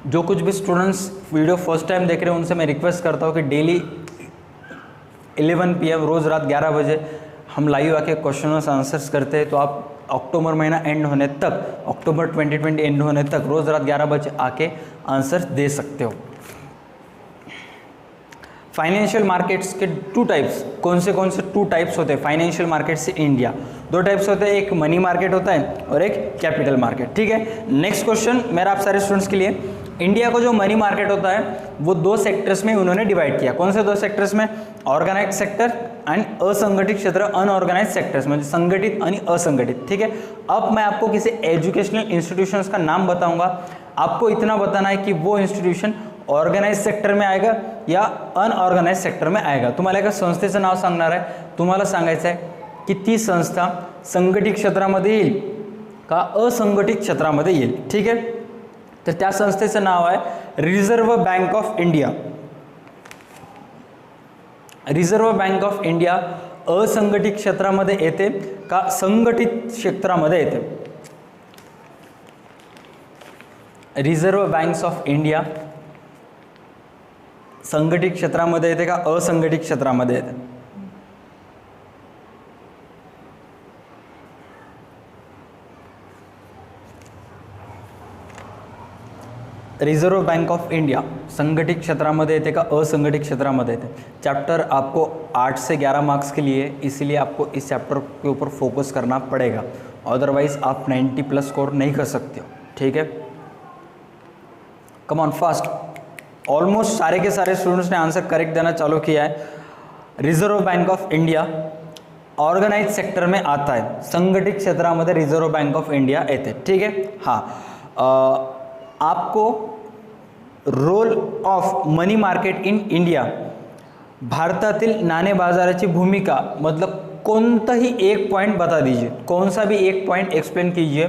जो कुछ भी स्टूडेंट्स वीडियो फर्स्ट टाइम देख रहे हैं उनसे मैं रिक्वेस्ट करता हूँ कि डेली 11 PM रोज़ रात 11 बजे हम लाइव आके क्वेश्चन आंसर्स करते हैं। तो आप अक्टूबर महीना एंड होने तक, अक्टूबर 2020 एंड होने तक रोज़ रात 11 बजे आके आंसर दे सकते हो। फाइनेंशियल मार्केट्स के 2 टाइप्स, कौन से 2 टाइप्स होते हैं फाइनेंशियल मार्केट्स से इंडिया? 2 टाइप्स होते हैं, एक मनी मार्केट होता है और एक कैपिटल मार्केट। ठीक है, नेक्स्ट क्वेश्चन मेरा आप सारे स्टूडेंट्स के लिए। इंडिया को जो मनी मार्केट होता है वो 2 सेक्टर्स में उन्होंने डिवाइड किया। कौन से 2 सेक्टर्स में? ऑर्गेनाइज सेक्टर एंड असंगठित क्षेत्र, अनऑर्गेनाइज सेक्टर्स, म्हणजे संगठित आणि असंगठित। ठीक है, अब मैं आपको किसी एजुकेशनल इंस्टीट्यूशंस का नाम बताऊंगा, आपको इतना बताना है कि वो इंस्टीट्यूशन ऑर्गेनाइज सेक्टर में आएगा या अनऑर्गेनाइज सेक्टर में आएगा। तुम्हाला एका संस्थेचं नाव सांगणार आहे, तुम्हाला सांगायचं आहे की ती संस्था संघटित क्षेत्रामध्ये येईल का असंघटित क्षेत्रामध्ये येईल। ठीक आहे, तर त्या संस्थेचं नाव आहे reserve Bank of India. Reserve Bank of India असंघटित क्षेत्रामध्ये येते का संघटित क्षेत्रामध्ये येते? रिझर्व्ह बँक्स ऑफ इंडिया संघटित क्षेत्रामध्ये येते का असंघटित क्षेत्रामध्ये येते? रिझर्व्ह बँक ऑफ इंडिया संगठित क्षेत्रामध्ये येते का असंगठित क्षेत्रामध्ये येते? चैप्टर आपको 8 से 11 मार्क्स के लिए, इसीलिए आपको इस चैप्टर के ऊपर फोकस करना पड़ेगा, अदरवाइज आप 90+ स्कोर नहीं कर सकते हो। ठीक है, कम ऑन फास्ट। ऑलमोस्ट सारे के सारे स्टूडेंट्स ने आंसर करेक्ट देना चालू किया है। Reserve Bank of India organize sector में आता है, संगठित क्षेत्रामध्ये रिझर्व्ह बँक ऑफ इंडिया येते। ठीक है, हाँ, आपको role of money market in India, भारतातील नाणे बाजाराची भूमिका, मतलब कोणताही एक पॉइंट बता दीजिए, कौन सा भी एक पॉइंट एक्सप्लेन कीजिए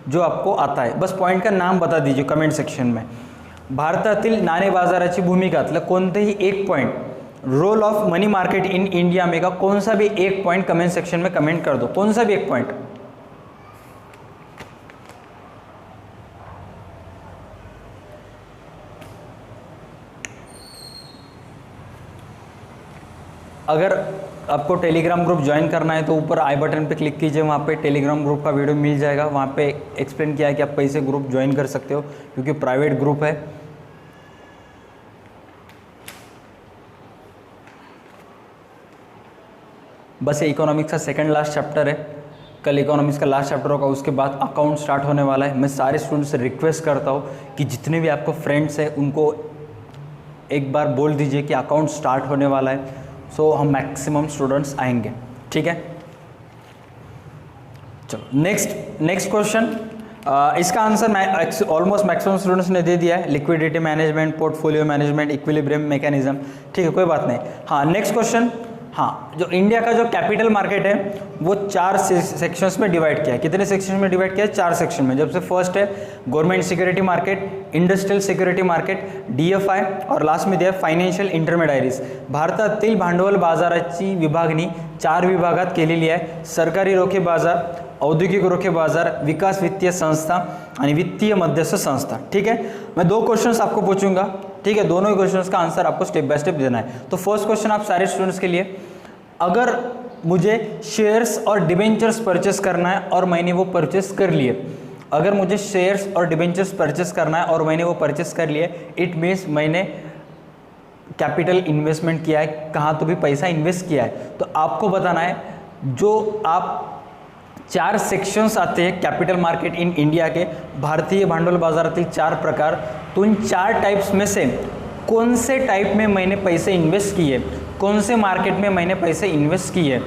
जो आपको आता है, बस पॉइंट का नाम बता दीजिए कमेंट सेक्शन में। भारतातील नाणे बाजाराची भूमिकातलं कोणतेही एक point, role of money market in India में का कौन सा भी एक पॉइंट कमेंट सेक्शन में कमेंट कर दो, कौन सा भी एक पॉइंट। अगर आपको टेलीग्राम ग्रुप ज्वाइन करना है तो ऊपर आई बटन पे क्लिक कीजिए, वहाँ पे टेलीग्राम ग्रुप का वीडियो मिल जाएगा। वहाँ पे एक्सप्लेन किया है कि आप कैसे ग्रुप ज्वाइन कर सकते हो, क्योंकि प्राइवेट ग्रुप है। बस ये इकोनॉमिक्स का सेकंड लास्ट चैप्टर है, कल इकोनॉमिक्स का लास्ट चैप्टर होगा, उसके बाद अकाउंट स्टार्ट होने वाला है। मैं सारे स्टूडेंट्स से रिक्वेस्ट करता हूँ कि जितने भी आपको फ्रेंड्स हैं उनको एक बार बोल दीजिए कि अकाउंट स्टार्ट होने वाला है, सो हम मैक्सिमम स्टूडेंट्स आएंगे। ठीक है, चलो नेक्स्ट क्वेश्चन। इसका आंसर ऑलमोस्ट मैक्सिमम स्टूडेंट्स ने दे दिया है, liquidity management, portfolio management, equilibrium mechanism. ठीक है, कोई बात नहीं। हाँ, नेक्स्ट क्वेश्चन। हाँ, जो इंडिया का जो कैपिटल मार्केट है वो 4 सेक्शंस में डिवाइड किया है। कितने सेक्शन में डिवाइड किया है? 4 सेक्शन में। जब से फर्स्ट है government security market, industrial security market, DFI, और लास्ट में दिया है फायनान्शियल इंटरमेडियरीज। भारतातील भांडवल बाजाराची विभागणी 4 विभागात केलेली आहे, सरकारी रोखे बाजार, औद्योगिक रोखे बाजार, विकास वित्तीय संस्था आणि वित्तीय मध्यस्थ संस्था। ठीक है, मैं 2 क्वेश्चंस आपको पूछूंगा। ठीक है, दोनों ही क्वेश्चंस का आंसर आपको स्टेप बाय स्टेप देना है। तो फर्स्ट क्वेश्चन आप सारे स्टूडेंट्स के लिए, अगर मुझे शेयर्स और डिबेंचर्स परचेस करना है और मैंने वो परचेस कर लिए, अगर मुझे शेयर्स और डिबेंचर्स परचेस करना है और मैंने वो परचेस कर लिए, इट मीन्स मैंने कैपिटल इन्वेस्टमेंट किया है, कहाँ तो भी पैसा इन्वेस्ट किया है। तो आपको बताना है, जो आप 4 सेक्शंस आते हैं कैपिटल मार्केट इन इंडिया के, भारतीय भांडवल बाजारातील 4 प्रकार, तो इन 4 टाइप्स में से कौन से टाइप में मैंने पैसे इन्वेस्ट किए, कौन से मार्केट में मैंने पैसे इन्वेस्ट किए।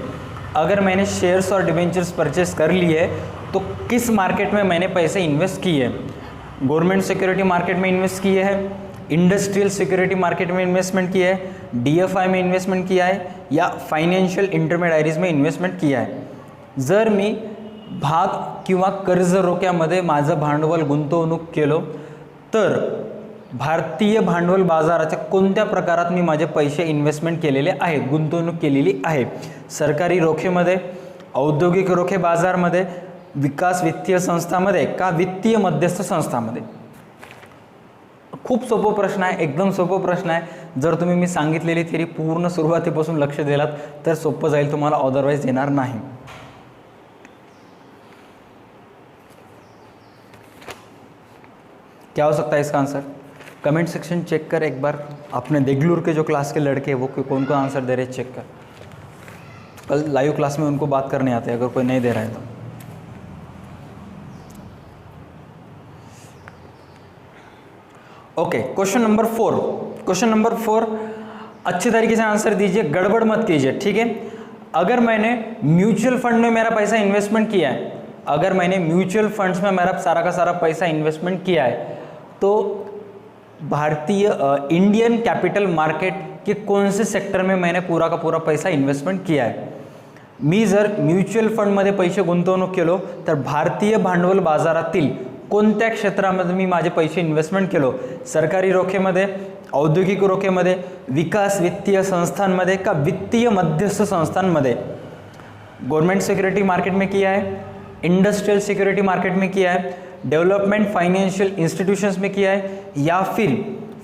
अगर मैंने शेयर्स और डिबेंचर्स परचेस कर लिए तो किस मार्केट में मैंने पैसे इन्वेस्ट किए? गवर्नमेंट सिक्योरिटी मार्केट में इन्वेस्ट किए हैं, इंडस्ट्रियल सिक्योरिटी मार्केट में इन्वेस्टमेंट किया है, DFI में इन्वेस्टमेंट किया है, या फायनान्शियल इंटरमेडियरीज में इन्वेस्टमेंट किया आहे? जर मी भाग किंवा कर्ज रोख्यामध्ये माझं भांडवल गुंतवणूक केलो तर भारतीय भांडवल बाजाराच्या कोणत्या प्रकारात मी माझे पैसे इन्व्हेस्टमेंट केलेले आहेत, गुंतवणूक केलेली आहे? सरकारी रोखेमध्ये, औद्योगिक रोखे बाजारमध्ये, विकास वित्तीय संस्थामध्ये का वित्तीय मध्यस्थ संस्थामध्ये? खूप सोपा प्रश्न आहे, एकदम सोपा प्रश्न आहे. जर तुम्ही मी सांगितलेली थिअरी पूर्ण सुरुवातीपासून लक्ष दिलात तर सोपं जाईल तुम्हाला, अदरवाइज येणार नाही. क्या हो सकता है इसका आंसर? कमेंट सेक्शन चेक कर एक बार. अपने देगलूर के जो क्लास के लड़के हैं वो कौन कौन आंसर दे रहे हैं चेक कर. कल लाइव क्लास में उनको बात करने आते हैं, अगर कोई नहीं दे रहा है तो. Okay, question number 4. Question number 4 अच्छी तरीके से आंसर दीजिए, गड़बड़ मत कीजिए, ठीक है? अगर मैंने म्यूचुअल फंड में मेरा पैसा इन्वेस्टमेंट किया है, अगर मैंने म्यूचुअल फंड्स में मेरा सारा का सारा पैसा इन्वेस्टमेंट किया है तो भारतीय इंडियन कैपिटल मार्केट के कौन से सेक्टर में मैंने पूरा का पूरा पैसा इन्वेस्टमेंट किया आहे? मी जर म्युच्युअल फंडमध्ये पैसे गुंतवणूक केलो तर भारतीय भांडवल बाजारातील कोणत्या क्षेत्रामध्ये मी माझे पैसे इन्वेस्टमेंट केलो? सरकारी रोखेमध्ये, औद्योगिक रोखेमध्ये, विकास वित्तीय संस्थांमध्ये का वित्तीय मध्यस्थ संस्थांमध्ये? गवर्नमेंट सिक्योरिटी मार्केट में किया है, इंडस्ट्रियल सिक्योरिटी मार्केट में किया है, डेवलपमेंट फाइनेंशियल इंस्टीट्यूशंस में किया है, या फिर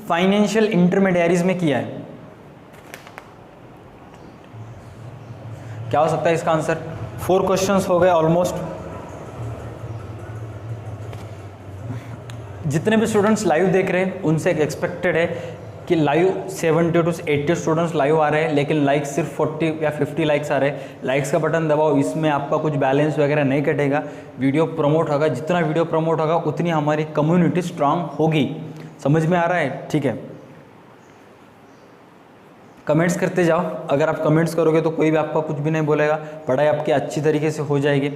फाइनेंशियल इंटरमीडियरीज में किया है? क्या हो सकता है इसका आंसर? 4 क्वेश्चंस हो गए ऑलमोस्ट. जितने भी स्टूडेंट्स लाइव देख रहे हैं उनसे एक्सपेक्टेड है कि लाइव 70 to 80 स्टूडेंट्स लाइव आ रहे हैं, लेकिन लाइक्स सिर्फ 40 या 50 लाइक्स आ रहे हैं. लाइक्स का बटन दबाओ, इसमें आपका कुछ बैलेंस वगैरह नहीं कटेगा, वीडियो प्रमोट होगा. जितना वीडियो प्रमोट होगा उतनी हमारी कम्युनिटी स्ट्रांग होगी. समझ में आ रहा है? ठीक है, कमेंट्स करते जाओ. अगर आप कमेंट्स करोगे तो कोई भी आपका कुछ भी नहीं बोलेगा, पढ़ाई आपकी अच्छी तरीके से हो जाएगी.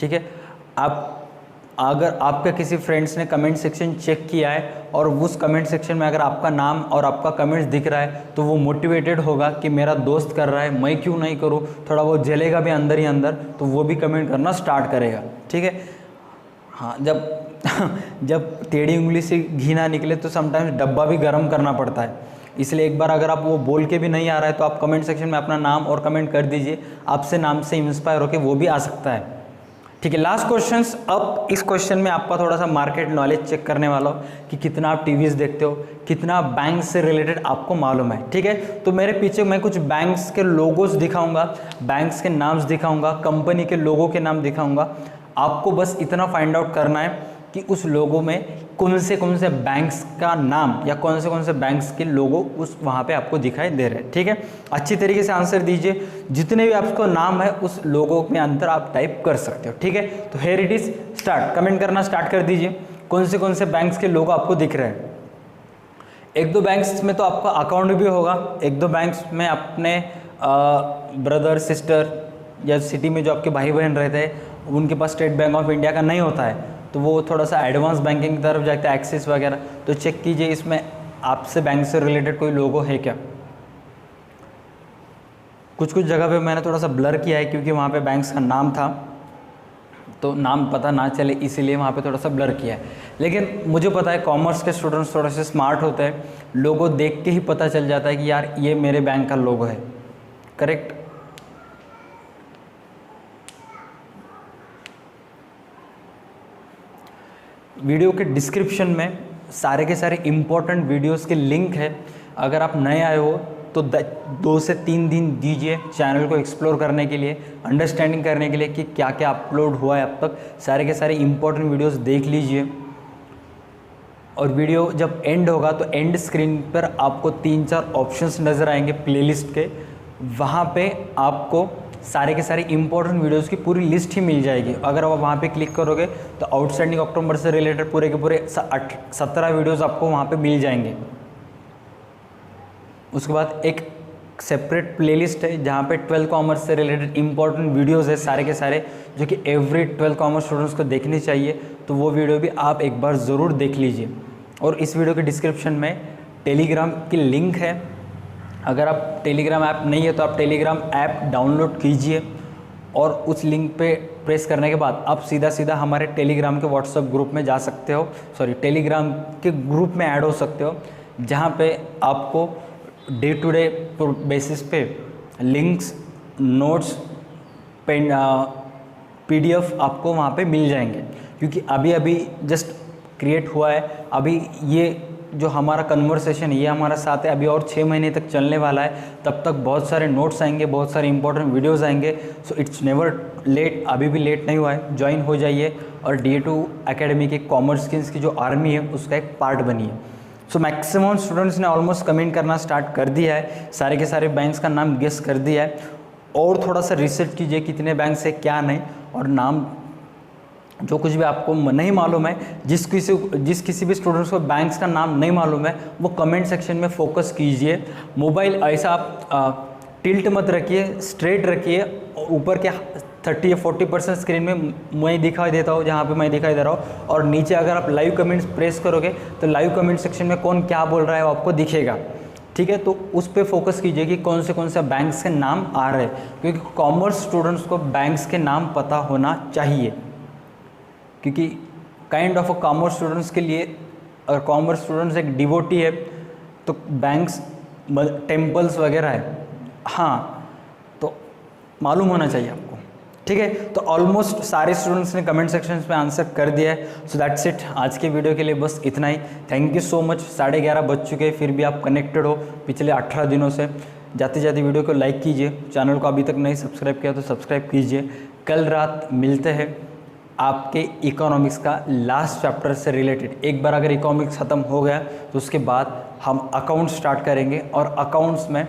ठीक है, आप अगर आपके किसी फ्रेंड्स ने कमेंट सेक्शन चेक किया है और उस कमेंट सेक्शन में अगर आपका नाम और आपका कमेंट्स दिख रहा है तो वो मोटिवेटेड होगा कि मेरा दोस्त कर रहा है, मैं क्यों नहीं करूँ, थोड़ा वो जलेगा भी अंदर ही अंदर, तो वो भी कमेंट करना स्टार्ट करेगा. ठीक है, हाँ, जब टेढ़ी उंगली से घी ना निकले तो समटाइम्स डब्बा भी गर्म करना पड़ता है. इसलिए एक बार अगर आप वो बोल के भी नहीं आ रहा है तो आप कमेंट सेक्शन में अपना नाम और कमेंट कर दीजिए, आपसे नाम से इंस्पायर होकर वो भी आ सकता है. ठीक है, लास्ट क्वेश्चंस. अब इस क्वेश्चन में आपका थोड़ा सा मार्केट नॉलेज चेक करने वाला हो कि कितना आप टीवीज देखते हो, कितना बैंक से रिलेटेड आपको मालूम है. ठीक है, तो मेरे पीछे मैं कुछ बैंक्स के लोगोस दिखाऊंगा, बैंक्स के नाम्स दिखाऊंगा, कंपनी के लोगों के नाम दिखाऊंगा. आपको बस इतना फाइंड आउट करना है कि उस लोगों में कौन से बैंक्स का नाम या कौन से बैंक्स के लोगो उस वहाँ पे आपको दिखाई दे रहे हैं. ठीक है, अच्छी तरीके से आंसर दीजिए. जितने भी आपको नाम है उस लोगों में अंतर आप टाइप कर सकते हो. ठीक है, तो here it is start. Comment करना स्टार्ट कर दीजिए. कौन से बैंक्स के लोगो आपको दिख रहे हैं? 1-2 बैंक्स में तो आपका अकाउंट भी होगा, 1-2 बैंक्स में अपने ब्रदर सिस्टर या सिटी में जो आपके भाई बहन रहते हैं उनके पास स्टेट बैंक ऑफ इंडिया का नहीं होता है, तो वो थोड़ा सा एडवांस बैंकिंग की तरफ जाते हैं, एक्सिस वगैरह. तो चेक कीजिए इसमें आपसे बैंक से रिलेटेड कोई लोगो है क्या. कुछ जगह पे मैंने थोड़ा सा ब्लर किया है क्योंकि वहाँ पे बैंक्स का नाम था तो नाम पता ना चले, इसीलिए वहाँ पे थोड़ा सा ब्लर किया है. लेकिन मुझे पता है कॉमर्स के स्टूडेंट्स थोड़े से स्मार्ट होते हैं, लोगो देख के ही पता चल जाता है कि यार ये मेरे बैंक का लोगो है. करेक्ट. वीडियो के डिस्क्रिप्शन में सारे के सारे इम्पोर्टेंट वीडियोस के लिंक है. अगर आप नए आए हो तो 2 से 3 दिन दीजिए चैनल को एक्सप्लोर करने के लिए, अंडरस्टैंडिंग करने के लिए कि क्या क्या अपलोड हुआ है अब तक. सारे के सारे इम्पोर्टेंट वीडियोस देख लीजिए. और वीडियो जब एंड होगा तो एंड स्क्रीन पर आपको 3-4 ऑप्शंस नज़र आएंगे प्लेलिस्ट के. वहाँ पे आपको सारे के सारे इंपॉर्टेंट वीडियोस की पूरी लिस्ट ही मिल जाएगी. अगर आप वहाँ पे क्लिक करोगे तो आउटस्टैंडिंग अक्टूबर से रिलेटेड पूरे के पूरे 17 वीडियोस आपको वहाँ पे मिल जाएंगे. उसके बाद एक सेपरेट प्लेलिस्ट है जहाँ पे 12 कॉमर्स से रिलेटेड इंपॉर्टेंट वीडियोस है सारे के सारे, जो कि एवरी 12 कॉमर्स स्टूडेंट्स को देखनी चाहिए। तो वो वीडियो भी आप एक बार ज़रूर देख लीजिए। और इस वीडियो के डिस्क्रिप्शन में टेलीग्राम की लिंक है, अगर आप टेलीग्राम ऐप नहीं है तो आप टेलीग्राम ऐप डाउनलोड कीजिए और उस लिंक पे प्रेस करने के बाद आप सीधा हमारे टेलीग्राम के व्हाट्सएप ग्रुप में जा सकते हो, टेलीग्राम के ग्रुप में ऐड हो सकते हो, जहाँ पे आपको डे टू डे बेसिस पे लिंक्स, नोट्स, PDF आपको वहाँ पे मिल जाएंगे। क्योंकि अभी जस्ट क्रिएट हुआ है, अभी ये जो हमारा कन्वर्सेशन ये हमारा साथ है, अभी और 6 महीने तक चलने वाला है। तब तक बहुत सारे नोट्स आएंगे, बहुत सारे इंपॉर्टेंट वीडियोस आएंगे। सो इट्स नेवर लेट, अभी भी लेट नहीं हुआ है, ज्वाइन हो जाइए और DA2 एकेडमी के कॉमर्स स्किल्स की जो आर्मी है उसका एक पार्ट बनिए। सो मैक्सिमम स्टूडेंट्स ने ऑलमोस्ट कमेंट करना स्टार्ट कर दिया है, सारे के सारे बैंक्स का नाम गेस कर दिया है। और थोड़ा सा रिसर्च कीजिए कितने बैंक है क्या नहीं, और नाम जो कुछ भी आपको नहीं मालूम है, जिस किसी भी स्टूडेंट्स को बैंक्स का नाम नहीं मालूम है वो कमेंट सेक्शन में फोकस कीजिए। मोबाइल ऐसा आप टिल्ट मत रखिए, स्ट्रेट रखिए, ऊपर के 30 या 40% स्क्रीन में मैं दिखाई देता हूँ, जहाँ पे मैं दिखाई दे रहा हूँ, और नीचे अगर आप लाइव कमेंट्स प्रेस करोगे तो लाइव कमेंट सेक्शन में कौन क्या बोल रहा है वो आपको दिखेगा। ठीक है, तो उस पर फोकस कीजिए कि कौन से बैंक्स के नाम आ रहे हैं, क्योंकि कॉमर्स स्टूडेंट्स को बैंक्स के नाम पता होना चाहिए। क्योंकि kind of a commerce students के लिए, अगर कॉमर्स स्टूडेंट्स एक डिवोटी है तो बैंक्स, टेम्पल्स वगैरह है, हाँ, तो मालूम होना चाहिए आपको। ठीक है, तो ऑलमोस्ट सारे स्टूडेंट्स ने कमेंट सेक्शन में आंसर कर दिया है। सो दैट्स इट, आज के वीडियो के लिए बस इतना ही। Thank you so much. 11:30 बज चुके हैं, फिर भी आप कनेक्टेड हो पिछले 18 दिनों से। जाते जाते वीडियो को लाइक कीजिए, चैनल को अभी तक नहीं सब्सक्राइब किया तो सब्सक्राइब कीजिए। कल रात मिलते हैं आपके इकोनॉमिक्स का लास्ट चैप्टर से रिलेटेड। एक बार अगर इकोनॉमिक्स ख़त्म हो गया तो उसके बाद हम अकाउंट्स स्टार्ट करेंगे, और अकाउंट्स में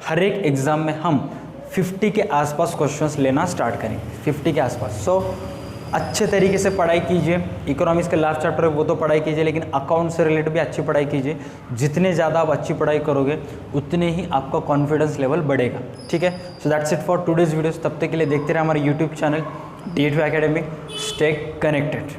हर एक एग्ज़ाम में हम 50 के आसपास क्वेश्चंस लेना स्टार्ट करेंगे, 50 के आसपास। सो अच्छे तरीके से पढ़ाई कीजिए। इकोनॉमिक्स का लास्ट चैप्टर है वो तो पढ़ाई कीजिए, लेकिन अकाउंट से रिलेटेड भी अच्छी पढ़ाई कीजिए। जितने ज़्यादा आप अच्छी पढ़ाई करोगे उतने ही आपका कॉन्फिडेंस लेवल बढ़ेगा। ठीक है, so that's it for today's videos. तब तक के लिए देखते रहे हमारे YouTube channel DA2 academy. Stay connected.